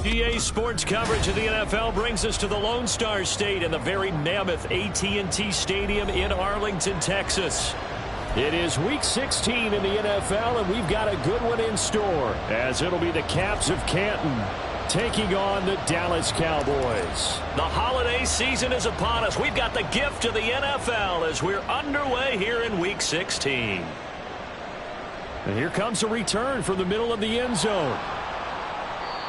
EA Sports coverage of the NFL brings us to the Lone Star State in the very mammoth AT&T Stadium in Arlington, Texas. It is Week 16 in the NFL, and we've got a good one in store, as it'll be the Caps of Canton taking on the Dallas Cowboys. The holiday season is upon us. We've got the gift of the NFL as we're underway here in Week 16. And here comes a return from the middle of the end zone.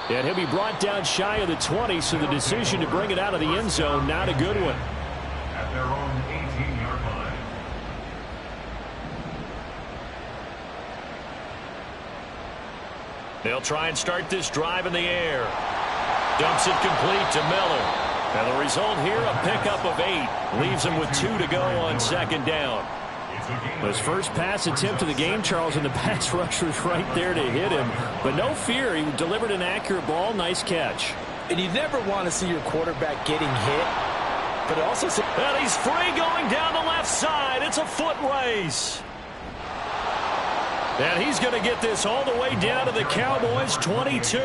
And he'll be brought down shy of the 20, so the decision to bring it out of the end zone, not a good one. At their own 18-yard line. They'll try and start this drive in the air. Dumps it complete to Miller. And the result here, a pickup of 8. Leaves him with 2 to go on second down. His first pass attempt of the game, Charles, and the pass rush was right there to hit him. But no fear, he delivered an accurate ball. Nice catch. And you never want to see your quarterback getting hit. But also, and he's free going down the left side. It's a foot race. And he's going to get this all the way down to the Cowboys' 22.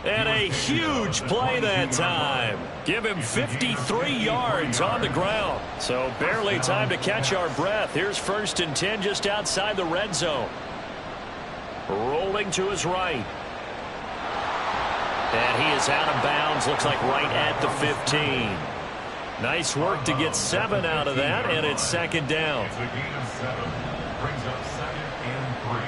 And a huge play that time. Give him 53 yards on the ground. So barely time to catch our breath. Here's 1st and 10 just outside the red zone. Rolling to his right. And he is out of bounds. Looks like right at the 15. Nice work to get 7 out of that, and it's second down. It's a gain of 7. Brings up 2nd and 3.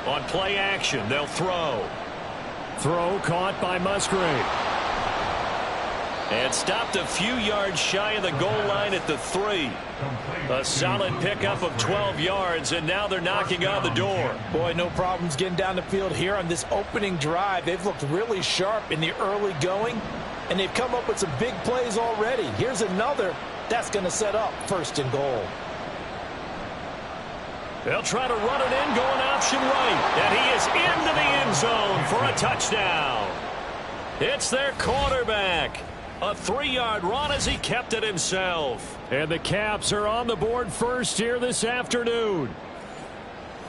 On play action, they'll throw. Throw caught by Musgrave. And stopped a few yards shy of the goal line at the 3. A solid pickup of 12 yards, and now they're knocking on the door. Boy, no problems getting down the field here on this opening drive. They've looked really sharp in the early going, and they've come up with some big plays already. Here's another that's going to set up 1st and goal. They'll try to run it in, going option right. And he is into the end zone for a touchdown. It's their quarterback. A 3-yard run as he kept it himself. And the Caps are on the board first here this afternoon.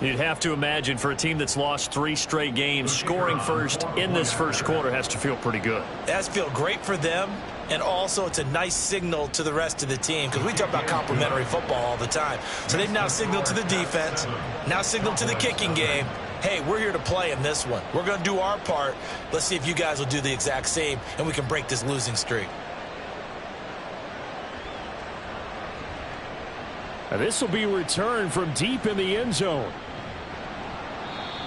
You'd have to imagine for a team that's lost 3 straight games, scoring first in this first quarter has to feel pretty good. It has to feel great for them, and also it's a nice signal to the rest of the team, because we talk about complimentary football all the time. So they've now signaled to the defense, now signaled to the kicking game, hey, we're here to play in this one. We're going to do our part. Let's see if you guys will do the exact same, and we can break this losing streak. And this will be returned from deep in the end zone.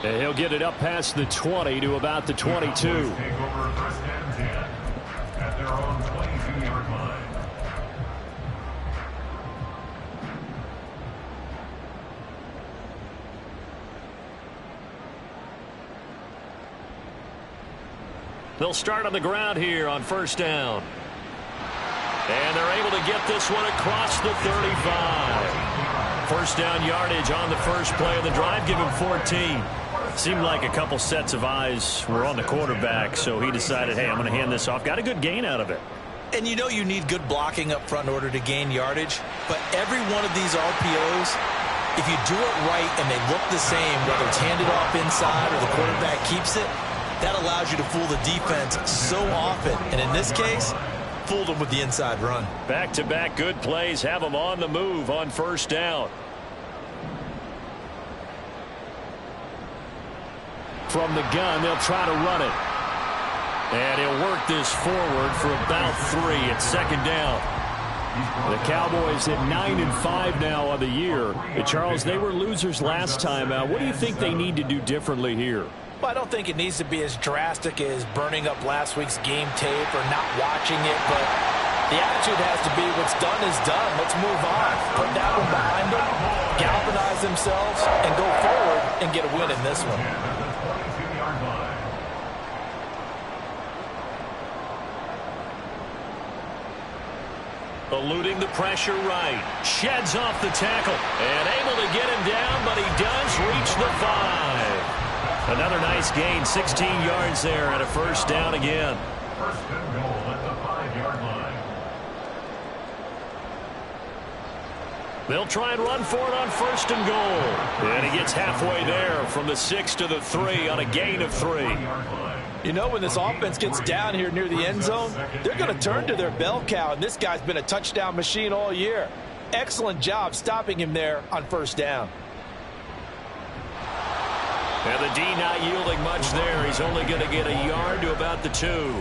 And he'll get it up past the 20 to about the 22. Take over 1st and 10 at their own 22-yard line. They'll start on the ground here on 1st down. And they're able to get this one across the 35. 1st down yardage on the first play of the drive, give him 14. Seemed like a couple sets of eyes were on the quarterback, so he decided, hey, I'm going to hand this off. Got a good gain out of it. And you know you need good blocking up front in order to gain yardage, but every one of these RPOs, if you do it right and they look the same, whether it's handed off inside or the quarterback keeps it, that allows you to fool the defense so often. And in this case, fooled them with the inside run. Back-to-back good plays have them on the move on 1st down. From the gun, they'll try to run it. And he'll work this forward for about 3 at 2nd down. The Cowboys at 9-5 now on the year. Charles, they were losers last time out. What do you think they need to do differently here? Well, I don't think it needs to be as drastic as burning up last week's game tape or not watching it, but the attitude has to be what's done is done. Let's move on. Put that one behind them, galvanize themselves, and go forward and get a win in this one. Eluding the pressure right. Sheds off the tackle. And able to get him down, but he does reach the 5. Another nice gain, 16 yards there, and a 1st down again. 1st and goal at the 5-yard line. They'll try and run for it on 1st and goal. And he gets halfway there from the 6 to the 3 on a gain of 3. You know, when this offense gets down here near the end zone, they're going to turn to their bell cow, and this guy's been a touchdown machine all year. Excellent job stopping him there on 1st down. And the D not yielding much there. He's only going to get a yard to about the 2.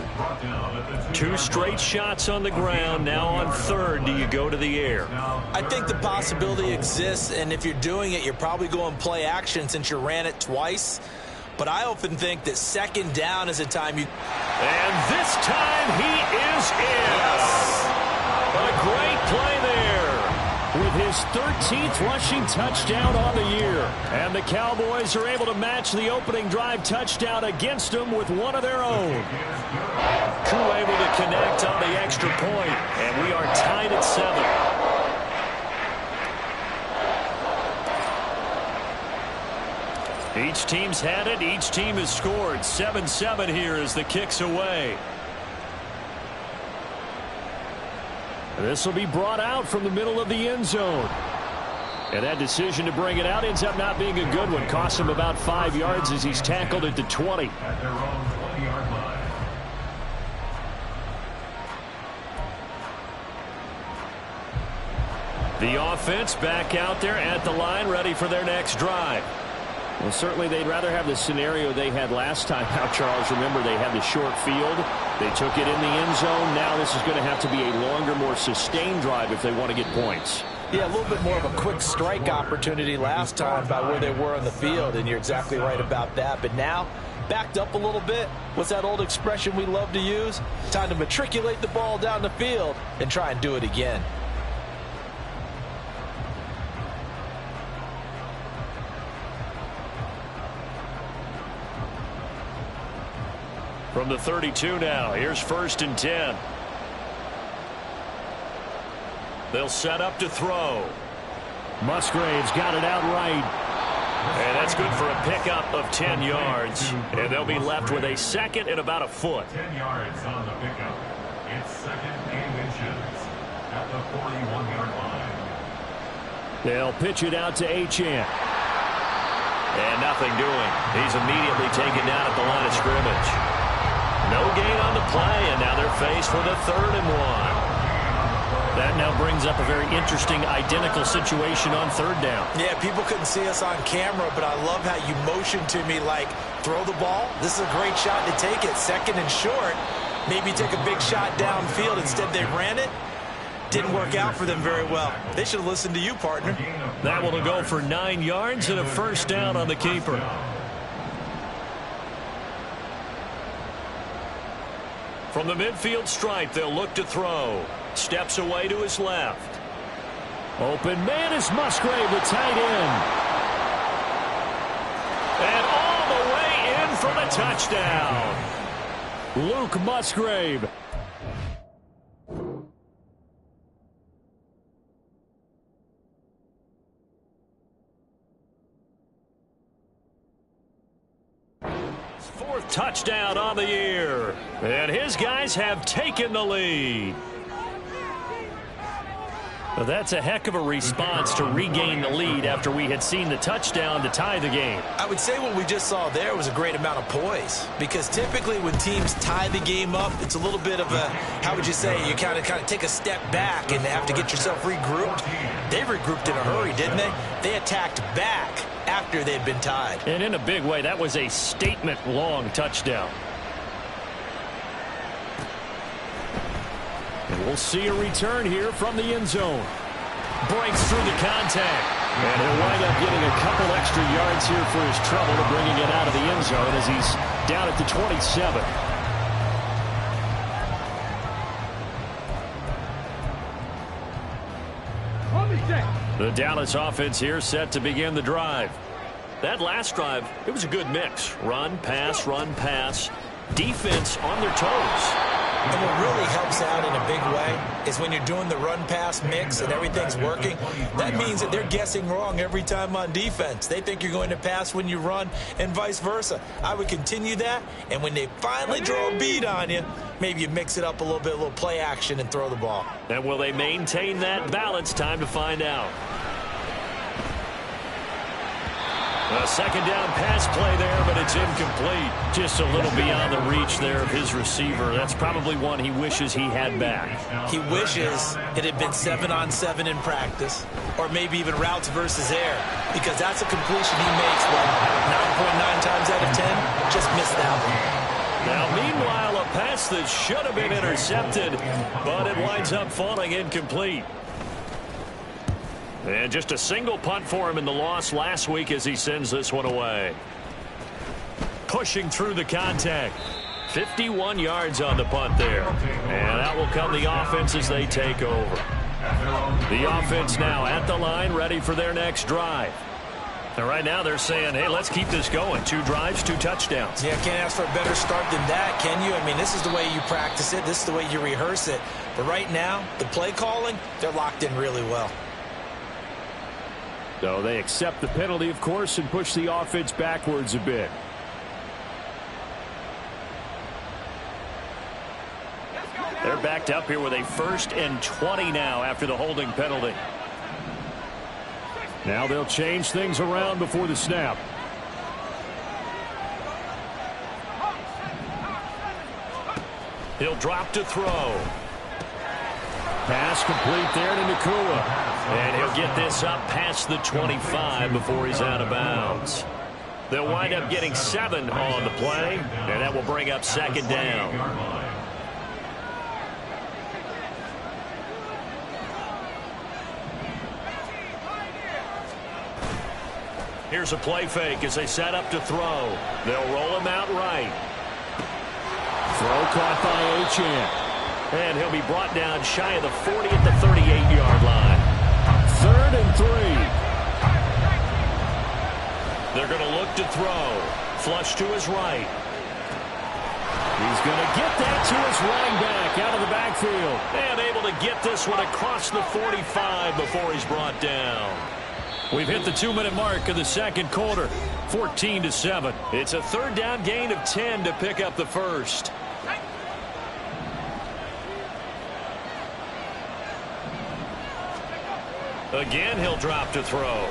2 straight shots on the ground. Now on 3rd, do you go to the air? I think the possibility exists, and if you're doing it, you're probably going play action since you ran it twice. But I often think that 2nd down is a time you... And this time he is in. Yes. A great play there with his 13th rushing touchdown on the year. And the Cowboys are able to match the opening drive touchdown against them with one of their own. Koo able to connect on the extra point, and we are tied at 7. Each team's had it. Each team has scored. 7-7 here as the kick's away. This will be brought out from the middle of the end zone. And that decision to bring it out ends up not being a good one. Costs him about 5 yards as he's tackled at the 20. At their own 20-yard line. The offense back out there at the line, ready for their next drive. Well, certainly they'd rather have the scenario they had last time out, Charles. Remember, they had the short field. They took it in the end zone. Now this is going to have to be a longer, more sustained drive if they want to get points. Yeah, a little bit more of a quick strike opportunity last time by where they were on the field, and you're exactly right about that. But now, backed up a little bit. What's that old expression we love to use? Time to matriculate the ball down the field and try and do it again. From the 32 now, here's 1st and 10. They'll set up to throw. Musgrave's got it out right. And that's good for a pickup of 10 yards. And they'll be left with a 2nd and about a foot. 10 yards on the pickup. It's 2nd and inches at the 41-yard line. They'll pitch it out to Achane. And nothing doing. He's immediately taken down at the line of scrimmage. No gain on the play, and now they're faced with a 3rd and 1. That now brings up a very interesting identical situation on 3rd down. Yeah, people couldn't see us on camera, but I love how you motioned to me like, throw the ball. This is a great shot to take it. 2nd and short. Maybe take a big shot downfield. Instead, they ran it. Didn't work out for them very well. They should have listened to you, partner. That will go for 9 yards and a 1st down on the keeper. From the midfield stripe, they'll look to throw. Steps away to his left. Open man is Musgrave, the tight end. And all the way in for the touchdown. Luke Musgrave. Fourth touchdown on the year. And his guys have taken the lead. Well, that's a heck of a response to regain the lead after we had seen the touchdown to tie the game. I would say what we just saw there was a great amount of poise, because typically when teams tie the game up, it's a little bit of a, how would you say, you kind of take a step back and have to get yourself regrouped. They regrouped in a hurry, didn't they? They attacked back after they'd been tied. And in a big way, that was a statement-long touchdown. And we'll see a return here from the end zone. Breaks through the contact. And he'll wind up getting a couple extra yards here for his trouble to bringing it out of the end zone as he's down at the 27. The Dallas offense here set to begin the drive. That last drive, it was a good mix. Run, pass, defense on their toes. And what really helps out in a big way is when you're doing the run-pass mix and everything's working, that means that they're guessing wrong every time on defense. They think you're going to pass when you run and vice versa. I would continue that, and when they finally draw a beat on you, maybe you mix it up a little bit, a little play action, and throw the ball. And will they maintain that balance? Time to find out. A second down pass play there, but it's incomplete. Just a little beyond the reach there of his receiver. That's probably one he wishes he had back. He wishes it had been 7-on-7 in practice, or maybe even routes versus air, because that's a completion he makes, but 9.9 times out of 10, just missed that one. Now, meanwhile, a pass that should have been intercepted, but it winds up falling incomplete. And just a single punt for him in the loss last week as he sends this one away. Pushing through the contact. 51 yards on the punt there. And out will come the offense as they take over. The offense now at the line, ready for their next drive. And right now they're saying, hey, let's keep this going. 2 drives, 2 touchdowns. Yeah, can't ask for a better start than that, can you? I mean, this is the way you practice it. This is the way you rehearse it. But right now, the play calling, they're locked in really well. So they accept the penalty, of course, and push the offense backwards a bit. They're backed up here with a 1st and 20 now after the holding penalty. Now they'll change things around before the snap. He'll drop to throw. Pass complete there to Nakua. And he'll get this up past the 25 before he's out of bounds. They'll wind up getting 7 on the play, and that will bring up 2nd down. Here's a play fake as they set up to throw. They'll roll him out right. Throw caught by Achane. And he'll be brought down shy of the 40 at the 38-yard line. 3rd and 3. They're going to look to throw. Flush to his right. He's going to get that to his running back out of the backfield. And able to get this one across the 45 before he's brought down. We've hit the 2-minute mark of the second quarter. 14-7. It's a 3rd down gain of 10 to pick up the first. Again, he'll drop to throw.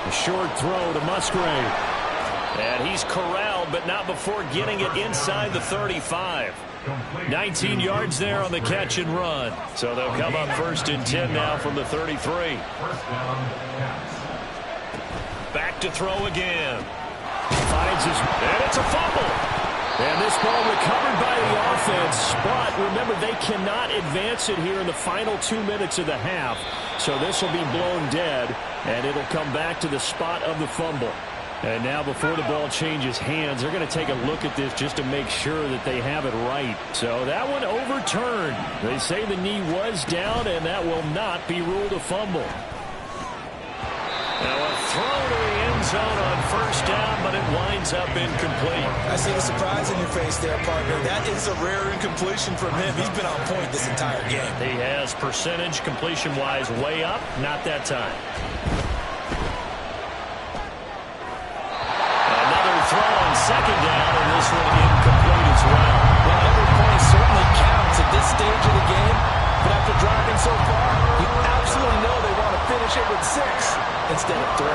A short throw to Musgrave. And he's corralled, but not before getting it inside the 35. 19 yards there on the catch and run. So they'll come up 1st and 10 now from the 33. Back to throw again. Finds his, and it's a fumble. And this ball recovered by the offense, but remember, they cannot advance it here in the final 2 minutes of the half. So this will be blown dead, and it'll come back to the spot of the fumble. And now before the ball changes hands, they're going to take a look at this just to make sure that they have it right. So that one overturned. They say the knee was down, and that will not be ruled a fumble. Now a throw to the end zone on 1st down, but it winds up incomplete. I see the surprise in your face there, partner. That is a rare incompletion from him. He's been on point this entire game. He has percentage completion-wise way up, not that time. Another throw on 2nd down, and this one incomplete as well. Well, every point certainly counts at this stage of the game, but after driving so far, you absolutely know they want to finish it with 6 instead of 3.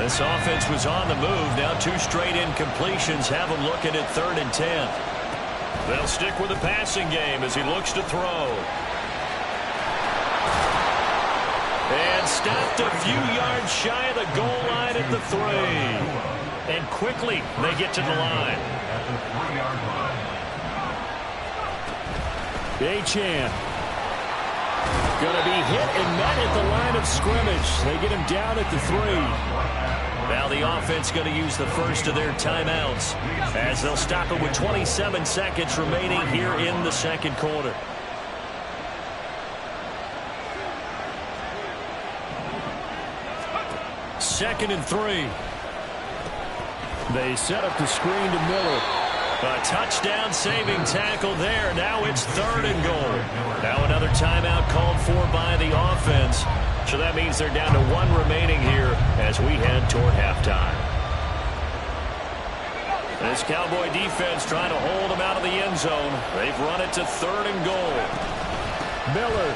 This offense was on the move. Now 2 straight incompletions have them looking at 3rd and 10. They'll stick with the passing game as he looks to throw. And stopped a few yards shy of the goal line at the 3. And quickly they get to the line. Achane. Going to be hit and met at the line of scrimmage. They get him down at the 3. Now the offense going to use the first of their timeouts as they'll stop it with 27 seconds remaining here in the second quarter. 2nd and 3. They set up the screen to Miller. A touchdown-saving tackle there. Now it's 3rd and goal. Now another timeout called for by the offense. So that means they're down to 1 remaining here as we head toward halftime. This Cowboy defense trying to hold them out of the end zone. They've run it to 3rd and goal. Miller.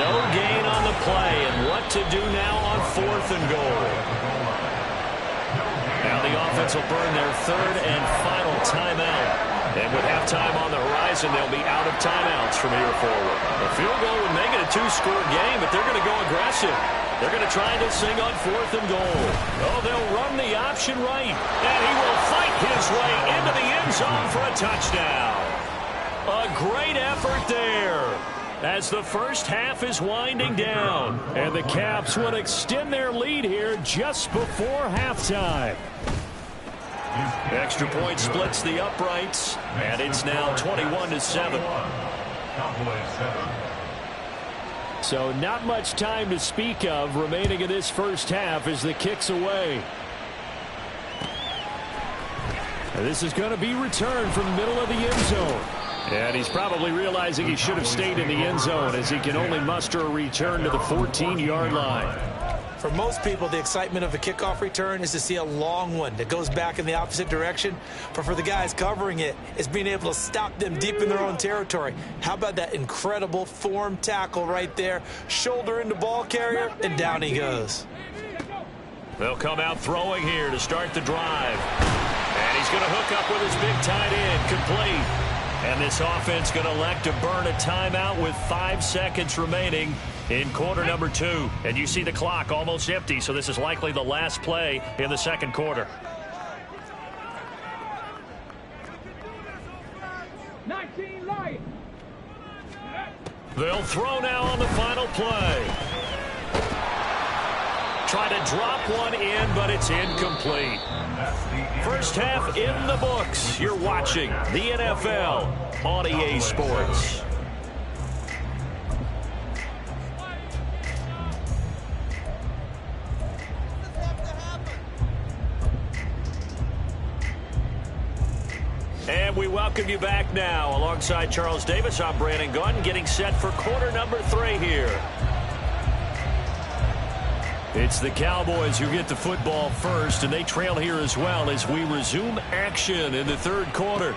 No gain on the play, and what to do now on 4th and goal. Now the offense will burn their 3rd and final timeout. And with halftime on the horizon, they'll be out of timeouts from here forward. A field goal would make it a 2-score game, but they're going to go aggressive. They're going to try this thing on 4th and goal. Oh, they'll run the option right. And he will fight his way into the end zone for a touchdown. A great effort there as the first half is winding down. And the Caps will extend their lead here just before halftime. Extra point splits the uprights, and it's now 21-7. So not much time to speak of remaining in this first half as the kick's away. And this is going to be returned from the middle of the end zone. And he's probably realizing he should have stayed in the end zone as he can only muster a return to the 14-yard line. For most people, the excitement of a kickoff return is to see a long one that goes back in the opposite direction. But for the guys covering it, it's being able to stop them deep in their own territory. How about that incredible form tackle right there? Shoulder into ball carrier, and down he goes. They'll come out throwing here to start the drive. And he's going to hook up with his big tight end, complete. And this offense going to elect to burn a timeout with 5 seconds remaining in quarter number 2. And you see the clock almost empty, so this is likely the last play in the second quarter. 19 light. They'll throw now on the final play. Try to drop one in, but it's incomplete. First half in the books. You're watching the NFL on EA Sports. And we welcome you back now. Alongside Charles Davis, I'm Brandon Gunn, getting set for quarter number 3 here. It's the Cowboys who get the football first, and they trail here as well as we resume action in the third quarter.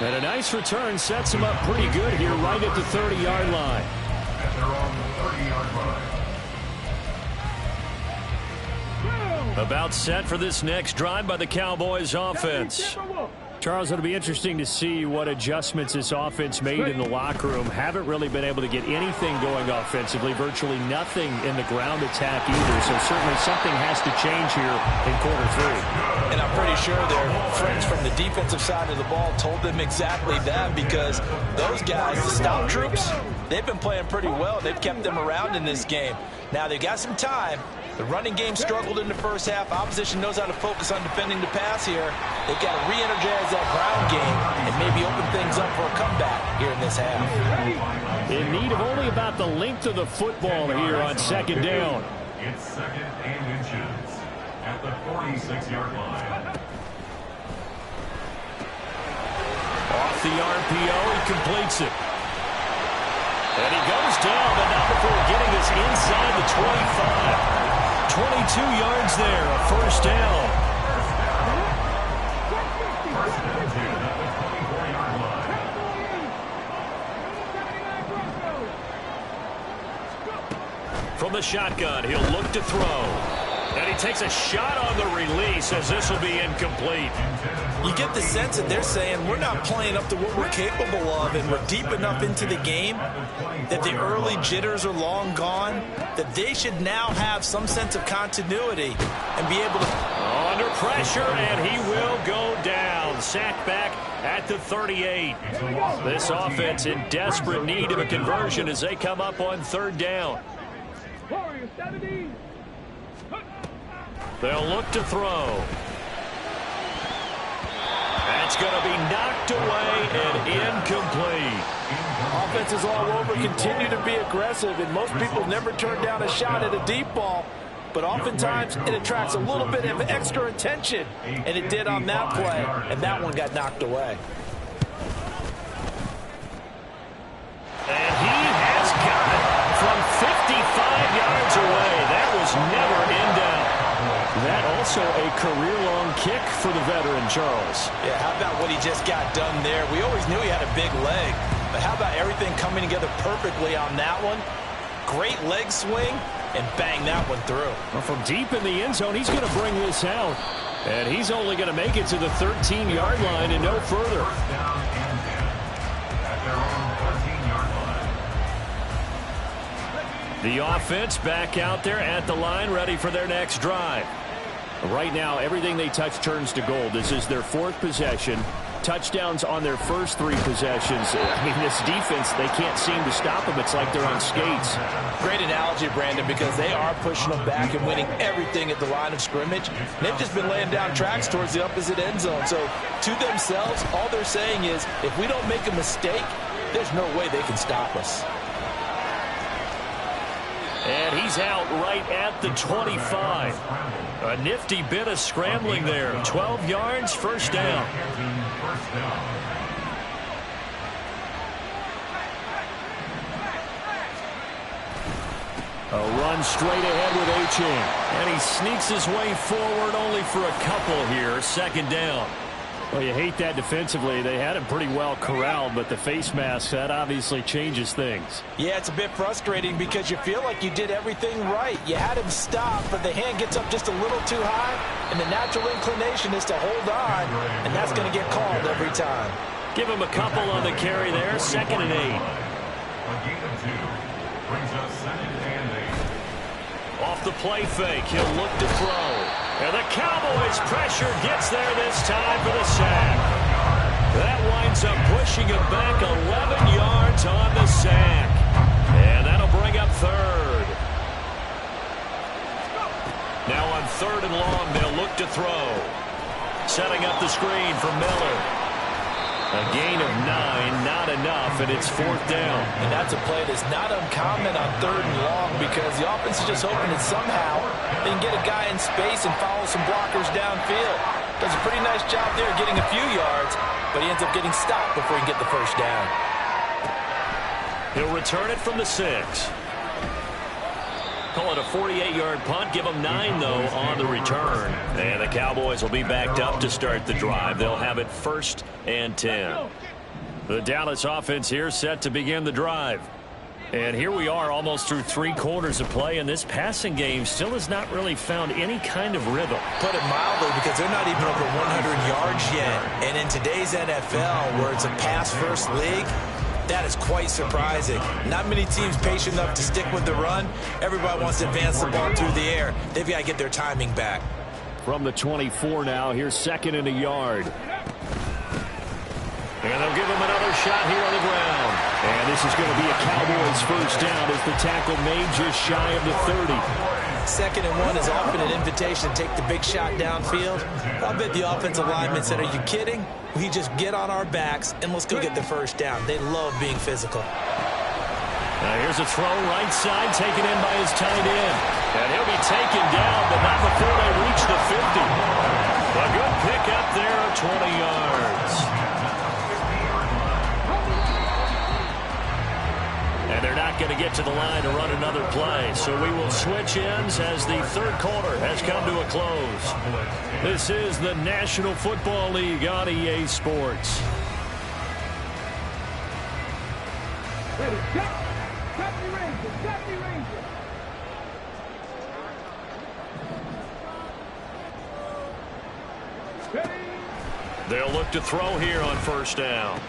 And a nice return sets them up pretty good here right at the 30-yard line. And they're on the 30-yard line. About set for this next drive by the Cowboys offense. Charles, it'll be interesting to see what adjustments this offense made in the locker room. Haven't really been able to get anything going offensively, virtually nothing in the ground attack either. So certainly something has to change here in quarter 3. And I'm pretty sure their friends from the defensive side of the ball told them exactly that, because those guys, the stop troops, they've been playing pretty well. They've kept them around in this game. Now they've got some time. The running game struggled in the first half. Opposition knows how to focus on defending the pass here. They've got to re-energize that ground game and maybe open things up for a comeback here in this half. In need of only about the length of the football here on second down. It's 2nd and inches at the 46-yard line. Off the RPO, he completes it. And he goes down, but not before getting us inside the 25. 22 yards there, a first down. First and 10 at the 24-yard line. From the shotgun, he'll look to throw. And he takes a shot on the release as this will be incomplete. You get the sense that they're saying we're not playing up to what we're capable of, and we're deep enough into the game that the early jitters are long gone, that they should now have some sense of continuity and be able to... Under pressure, and he will go down. Sacked back at the 38. This offense in desperate need of a conversion as they come up on third down. They'll look to throw. That's going to be knocked away and incomplete. offense is all over. Continue to be aggressive, and most people never turn down a shot at a deep ball. But oftentimes, it attracts a little bit of extra attention, and it did on that play, and that one got knocked away. And he has got it from 55 yards away. That was never in doubt. That also a career-long kick for the veteran, Charles. Yeah, how about what he just got done there? We always knew he had a big leg, but how about everything coming together perfectly on that one? Great leg swing, and bang that one through. Well, from deep in the end zone, he's going to bring this out. And he's only going to make it to the 13-yard line and no further. Down and 10 at their own 13-yard line. The offense back out there at the line, ready for their next drive. Right now, everything they touch turns to gold. This is their 4th possession. Touchdowns on their first 3 possessions. I mean, this defense, they can't seem to stop them. It's like they're on skates. Great analogy, Brandon, because they are pushing them back and winning everything at the line of scrimmage. They've just been laying down tracks towards the opposite end zone. So, to themselves, all they're saying is, if we don't make a mistake, there's no way they can stop us. And he's out right at the 25. A nifty bit of scrambling there. 12 yards, first down. A run straight ahead with Achane. And he sneaks his way forward only for a couple here. Second down. Well, you hate that defensively. They had him pretty well corralled, but the face mask, that obviously changes things. Yeah, it's a bit frustrating because you feel like you did everything right. You had him stop, but the hand gets up just a little too high, and the natural inclination is to hold on, and that's going to get called every time. Give him a couple on the carry there. 2nd and 8. A gain of 2 brings us 2nd and 8. Off the play fake, he'll look to throw. And the Cowboys pressure gets there this time for the sack. That winds up pushing him back 11 yards on the sack. And that'll bring up 3rd. Now on 3rd and long, they'll look to throw. Setting up the screen for Miller. A gain of 9, not enough, and it's 4th down. And that's a play that's not uncommon on 3rd and long because the offense is just hoping that somehow they can get a guy in space and follow some blockers downfield. Does a pretty nice job there getting a few yards, but he ends up getting stopped before he can get the first down. He'll return it from the 6. Call it a 48-yard punt. Give them 9, though, on the return. And the Cowboys will be backed up to start the drive. They'll have it 1st and 10. The Dallas offense here set to begin the drive. And here we are almost through 3 quarters of play, and this passing game still has not really found any kind of rhythm. Put it mildly, because they're not even over 100 yards yet. And in today's NFL, where it's a pass-first league, that is quite surprising. Not many teams patient enough to stick with the run. Everybody wants to advance the ball through the air. They've got to get their timing back. From the 24 now, here's 2nd and a yard. And they'll give him another shot here on the ground. And this is going to be a Cowboys first down as the tackle made just shy of the 30. 2nd and 1 is often an invitation to take the big shot downfield. I bet the offensive lineman said, "Are you kidding? We just get on our backs and let's go get the first down." They love being physical. Now here's a throw right side taken in by his tight end. And he'll be taken down, but not before they reach the 50. A good pick up there, 20 yards. And they're not going to get to the line to run another play. So we will switch ends as the 3rd quarter has come to a close. This is the National Football League on EA Sports. Ready, cut. Cut the Rangers. Cut the Rangers. Ready. They'll look to throw here on 1st down.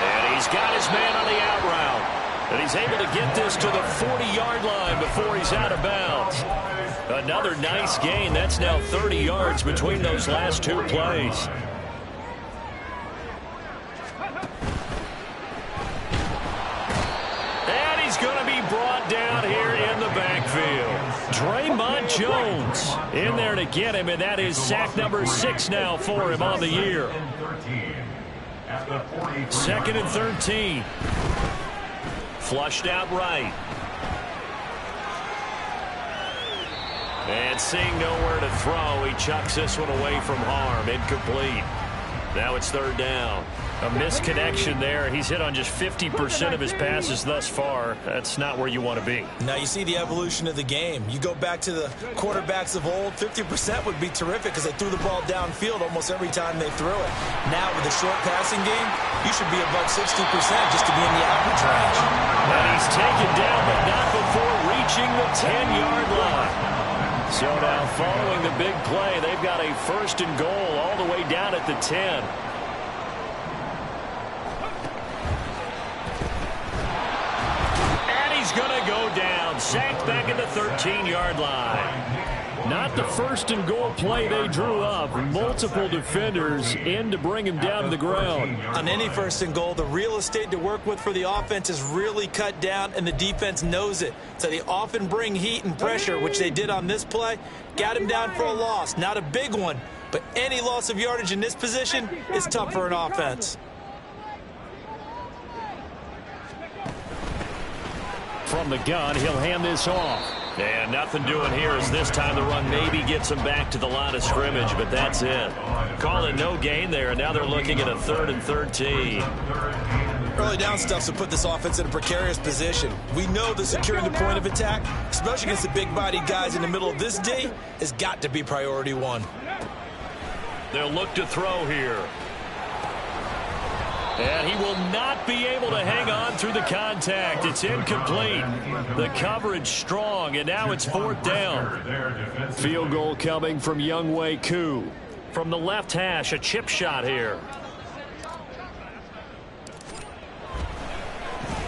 And he's got his man on the out route. And he's able to get this to the 40-yard line before he's out of bounds. Another nice gain. That's now 30 yards between those last 2 plays. And he's going to be brought down here in the backfield. Draymond Jones in there to get him, and that is sack number 6 now for him on the year. Second and 13. Flushed out right. And seeing nowhere to throw, he chucks this one away from harm. Incomplete. Now it's third down. A misconnection there. He's hit on just 50% of his passes thus far. That's not where you want to be. Now you see the evolution of the game. You go back to the quarterbacks of old, 50% would be terrific because they threw the ball downfield almost every time they threw it. Now with a short passing game, you should be above 60% just to be in the average range. And he's taken down, but not before reaching the 10-yard line. So now following the big play, they've got a first and goal all the way down at the 10. And he's going to go down, sacked back at the 13-yard line. Not the first and goal play they drew up. Multiple defenders in to bring him down to the ground. On any first and goal, the real estate to work with for the offense is really cut down, and the defense knows it. So they often bring heat and pressure, which they did on this play. Got him down for a loss. Not a big one, but any loss of yardage in this position is tough for an offense. From the gun, he'll hand this off. And nothing doing here as this time the run maybe gets him back to the line of scrimmage, but that's it. Call it no gain there, and now they're looking at a 3rd and 13. Early down stuff to put this offense in a precarious position. We know that securing the point of attack, especially against the big-bodied guys in the middle of this D, has got to be priority one. They'll look to throw here. And he will not be able to hang on through the contact. It's incomplete. The coverage strong, and now it's 4th down. Field goal coming from Younghoe Koo. From the left hash, a chip shot here.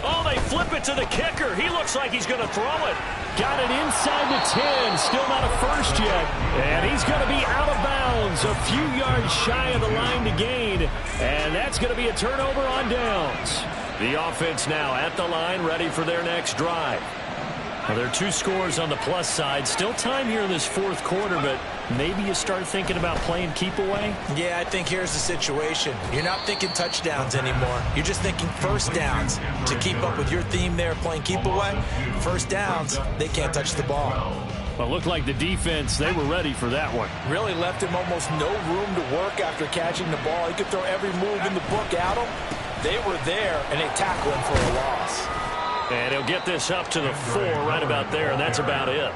Oh, they flip it to the kicker. He looks like he's going to throw it. Got it inside the 10. Still not a first yet. And he's going to be out of bounds. A few yards shy of the line to gain. And that's going to be a turnover on downs. The offense now at the line, ready for their next drive. Well, there are 2 scores on the plus side. Still time here in this 4th quarter, but maybe you start thinking about playing keep away? Yeah, I think here's the situation. You're not thinking touchdowns anymore. You're just thinking first downs. To keep up with your theme there, playing keep away, first downs, they can't touch the ball. Well, it looked like the defense, they were ready for that one. Really left him almost no room to work after catching the ball. He could throw every move in the book at him. They were there, and they tackled him for a loss. And he'll get this up to the 4 right about there, and that's about it.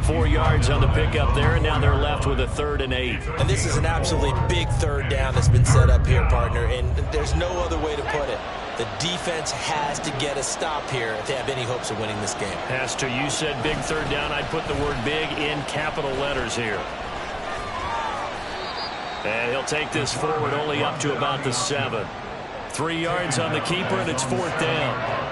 4 yards on the pickup there, and now they're left with a 3rd and 8. And this is an absolutely big 3rd down that's been set up here, partner, and there's no other way to put it. The defense has to get a stop here if they have any hopes of winning this game. As to you said big 3rd down, I'd put the word big in capital letters here. And he'll take this forward only up to about the 7. 3 yards on the keeper, and it's 4th down.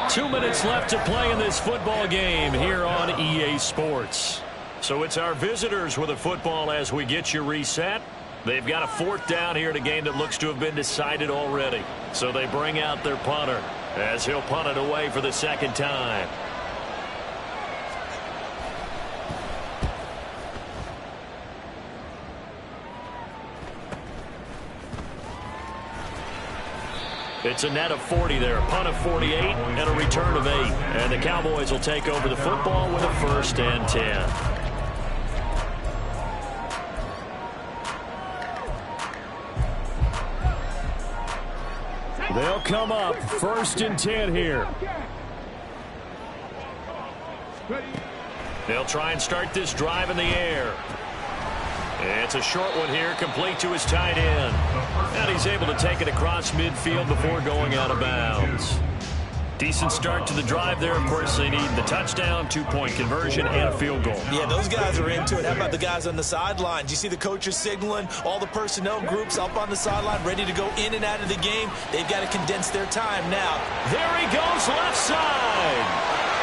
2 minutes left to play in this football game here on EA Sports. So it's our visitors with a football as we get you reset. They've got a 4th down here in a game that looks to have been decided already. So they bring out their punter as he'll punt it away for the 2nd time. It's a net of 40 there, punt of 48, and a return of 8. And the Cowboys will take over the football with a 1st and 10. They'll come up 1st and 10 here. They'll try and start this drive in the air. It's a short one here, complete to his tight end. And he's able to take it across midfield before going out of bounds. Decent start to the drive there. Of course, they need the touchdown, 2-point conversion, and a field goal. Yeah, those guys are into it. How about the guys on the sidelines? You see the coaches signaling, all the personnel groups up on the sideline, ready to go in and out of the game. They've got to condense their time now. There he goes, left side.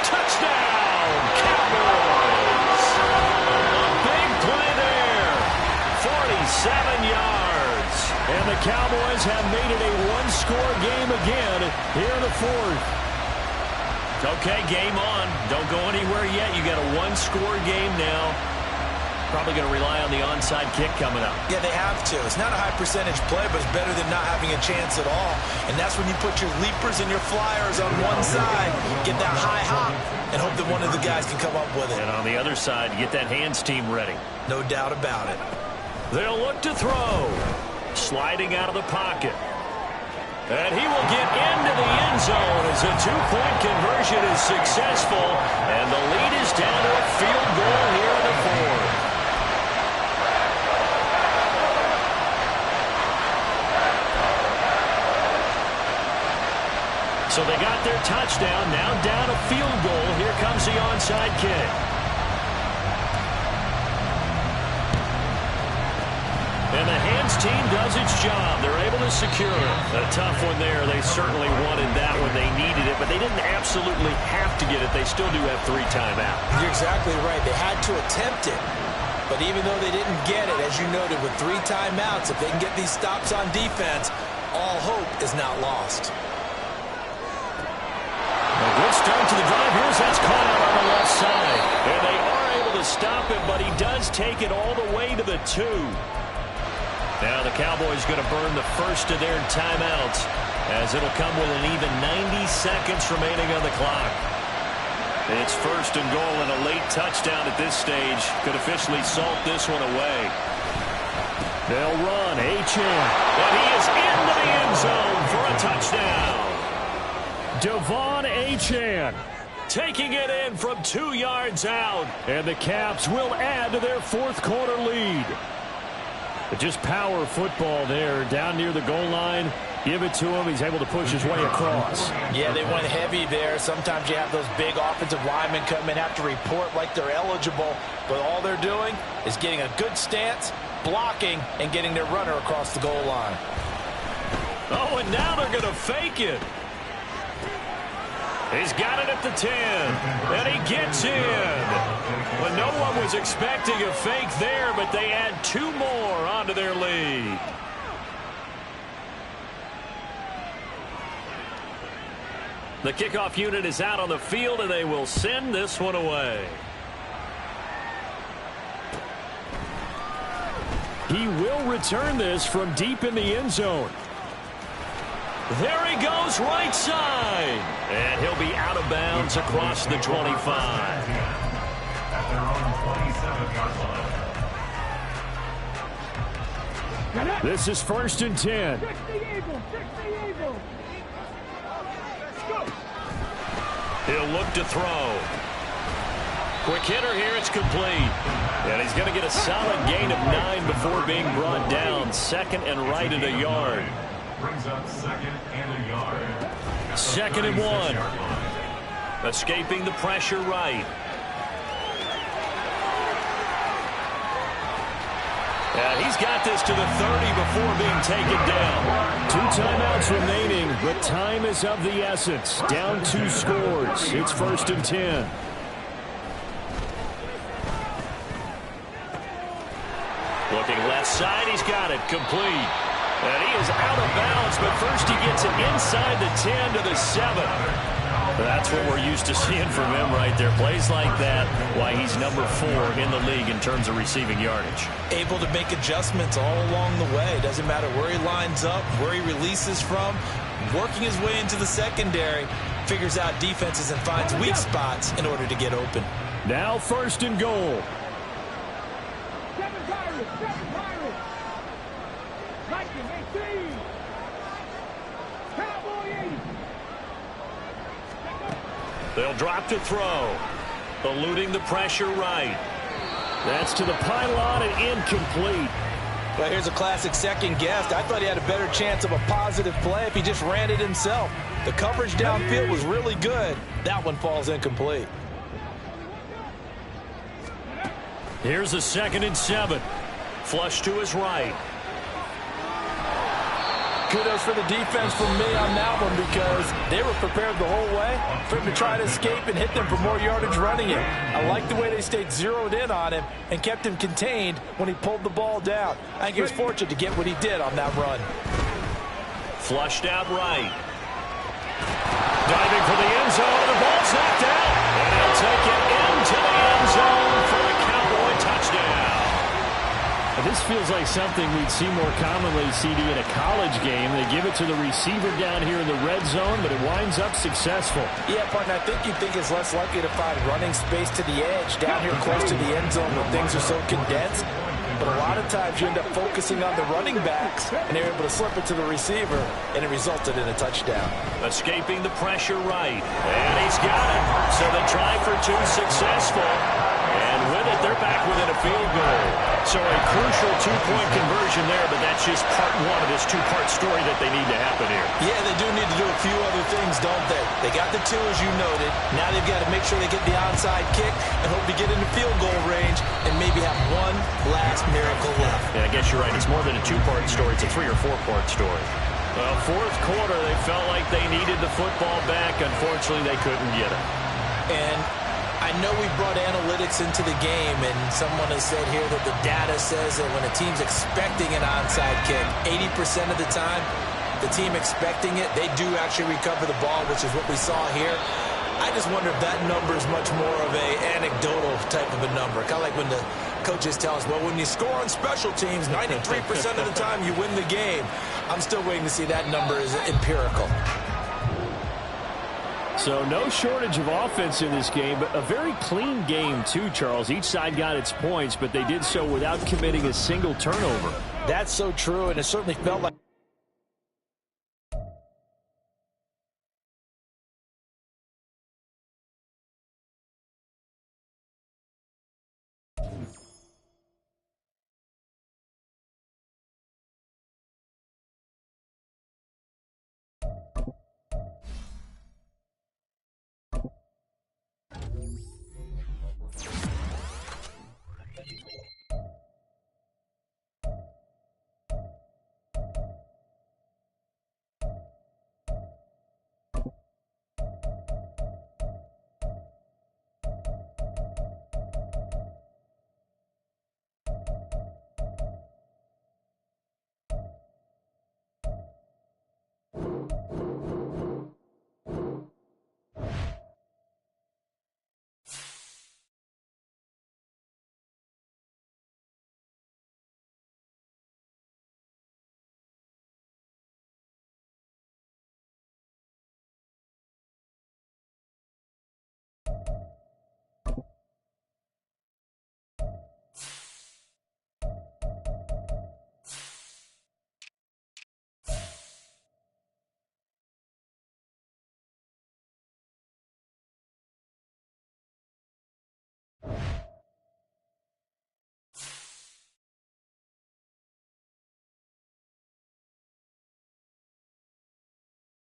Touchdown, Cowboys. A big play there. 47 yards. And the Cowboys have made it a one-score game again here in the 4th. Okay, game on. Don't go anywhere yet. You got a one-score game now. probably going to rely on the onside kick coming up. Yeah, they have to. It's not a high percentage play, but it's better than not having a chance at all. And that's when you put your leapers and your flyers on one side, get that high hop, and hope that one of the guys can come up with it. And on the other side, get that hands team ready. No doubt about it. They'll look to throw. Sliding out of the pocket. And he will get into the end zone as a two-point conversion is successful. And the lead is down to a field goal here in the fourth. So they got their touchdown. Now down a field goal. Here comes the onside kick. And the hands team does its job. They're able to secure it. A tough one there. They certainly wanted that when they needed it, but they didn't absolutely have to get it. They still do have 3 timeouts. You're exactly right. They had to attempt it. But even though they didn't get it, as you noted, with 3 timeouts, if they can get these stops on defense, all hope is not lost. A good start to the drive. Here's that's caught out on the left side. And they are able to stop it, but he does take it all the way to the 2. Now the Cowboys going to burn the first of their timeouts as it'll come with an even 90 seconds remaining on the clock. It's first and goal, and a late touchdown at this stage could officially salt this one away. They'll run. Achane. And he is into the end zone for a touchdown. Devon Achane taking it in from 2 yards out. And the Caps will add to their fourth quarter lead. But just power football there down near the goal line. Give it to him. He's able to push his way across. Yeah, they went heavy there. Sometimes you have those big offensive linemen come in, have to report like they're eligible. But all they're doing is getting a good stance, blocking, and getting their runner across the goal line. Oh, and now they're going to fake it. He's got it at the 10, and he gets in. But no one was expecting a fake there, but they add 2 more onto their lead. The kickoff unit is out on the field, and they will send this one away. He will return this from deep in the end zone. There he goes, right side. And he'll be out of bounds across the 25. At their own 27-yard line. This is first and 10. Fix the eagle. Fix the eagle. Let's go. He'll look to throw. Quick hitter here, it's complete. And he's going to get a solid gain of 9 before being brought down. Second and right at a yard. Brings up 2nd and a yard. 2nd and 1. Escaping the pressure right. And he's got this to the 30 before being taken down. 2 timeouts remaining, but time is of the essence. Down 2 scores. It's first and 10. Looking left side, he's got it. Complete. And he is out of bounds, but first he gets it inside the 10 to the 7. That's what we're used to seeing from him right there. Plays like that, why he's number 4 in the league in terms of receiving yardage. Able to make adjustments all along the way. Doesn't matter where he lines up, where he releases from. Working his way into the secondary, figures out defenses and finds weak spots in order to get open. Now first and goal. 7 Pirates. 7 Pirates. Lightning 18. Cowboy 80. They'll drop to throw. Eluding the pressure right. That's to the pylon and incomplete. Well, here's a classic second guess. I thought he had a better chance of a positive play if he just ran it himself. The coverage downfield was really good. That one falls incomplete. Here's a 2nd and 7. Flush to his right. Kudos for the defense from me on that one because they were prepared the whole way for him to try to escape and hit them for more yardage running it. I like the way they stayed zeroed in on him and kept him contained when he pulled the ball down. I think he was fortunate to get what he did on that run. Flushed out right. Diving for the end zone. The ball's knocked out. And he'll take it into the end zone for a Cowboy touchdown. This feels like something we'd see more commonly, CD, in a college game. They give it to the receiver down here in the red zone, but it winds up successful. Yeah, partner, I think you'd think it's less likely to find running space to the edge down here close to the end zone when things are so condensed. But a lot of times you end up focusing on the running backs, and they're able to slip it to the receiver, and it resulted in a touchdown. Escaping the pressure right, and he's got it. So they try for two, successful. And with it, they're back within a field goal. So a crucial two-point conversion there, but that's just part one of this two-part story that they need to happen here. Yeah, they do need to do a few other things, don't they? They got the two, as you noted. Now they've got to make sure they get the onside kick and hope to get into field goal range and maybe have one last miracle left. Yeah, I guess you're right. It's more than a two-part story. It's a three- or four-part story. Well, fourth quarter, they felt like they needed the football back. Unfortunately, they couldn't get it. And I know we brought analytics into the game, and someone has said here that the data says that when a team's expecting an onside kick, 80% of the time, the team expecting it, they do actually recover the ball, which is what we saw here. I just wonder if that number is much more of a anecdotal type of a number. Kind of like when the coaches tell us, well, when you score on special teams, 93% of the time you win the game. I'm still waiting to see that number is empirical. So no shortage of offense in this game, but a very clean game too, Charles. Each side got its points, but they did so without committing a single turnover. That's so true, and it certainly felt like